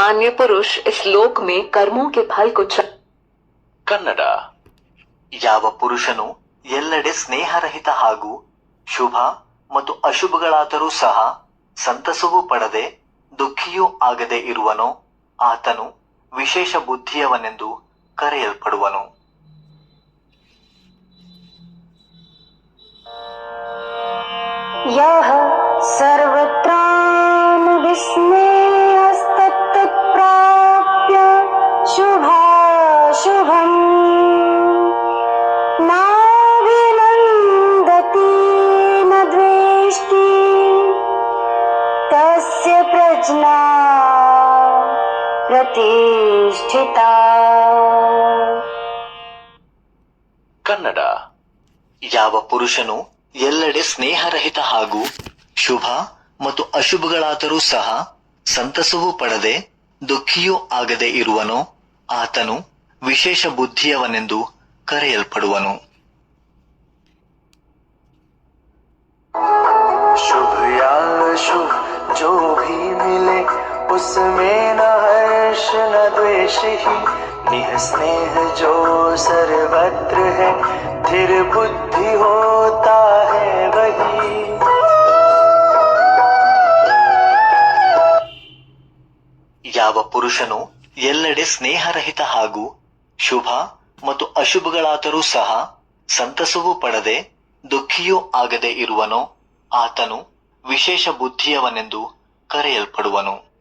सामान्य पुरुष इस लोक में कर्मों के फल को ಕನ್ನಡ. ಯಾವ ಪುರುಷನು ಎಲ್ಲೆಡೆ ಸ್ನೇಹರಹಿತ ಹಾಗೂ ಶುಭ ಮತ್ತು ಅಶುಭಗಳಾದರೂ ಸಹ ಸಂತಸವೂ ಪಡದೆ ದುಃಖಿಯೂ ಆಗದೆ ಇರುವನೋ ಆತನು ವಿಶೇಷ ಬುದ್ಧಿಯವನೆಂದು ಕರೆಯಲ್ಪಡುವನು. यः सर्वत्रानुविस्नेहस्तत्प्राप्य शुभाशुभम् नाभिनन्दति न द्वेष्टि तस्य प्रज्ञा प्रतिष्ठिता. ಕನ್ನಡ. ಯಾವ ಪುರುಷನು ಎಲ್ಲೆಡೆ ಸ್ನೇಹರಹಿತ ಹಾಗೂ ಶುಭ ಮತ್ತು ಅಶುಭಗಳಾದರೂ ಸಹ ಸಂತಸವೂ ಪಡದೆ ದುಃಖಿಯೂ ಆಗದೆ ಇರುವನೋ ಆತನು ವಿಶೇಷ ಬುದ್ಧಿಯವನೆಂದು ಕರೆಯಲ್ಪಡುವನು. शुभ या शुभ जो भी मिले उसमें न हर्ष न द्वेष ही निह स्नेह जो सर्वत्र है स्थिर बुद्धि होता है वही. ಯಾವ ಪುರುಷನು ಎಲ್ಲೆಡೆ ಸ್ನೇಹರಹಿತ ಹಾಗೂ ಶುಭ ಮತ್ತು ಅಶುಭಗಳಾದರೂ ಸಹ ಸಂತಸವೂ ಪಡದೆ ದುಃಖಿಯೂ ಆಗದೆ ಇರುವನೋ ಆತನು ವಿಶೇಷ ಬುದ್ಧಿಯವನೆಂದು ಕರೆಯಲ್ಪಡುವನು.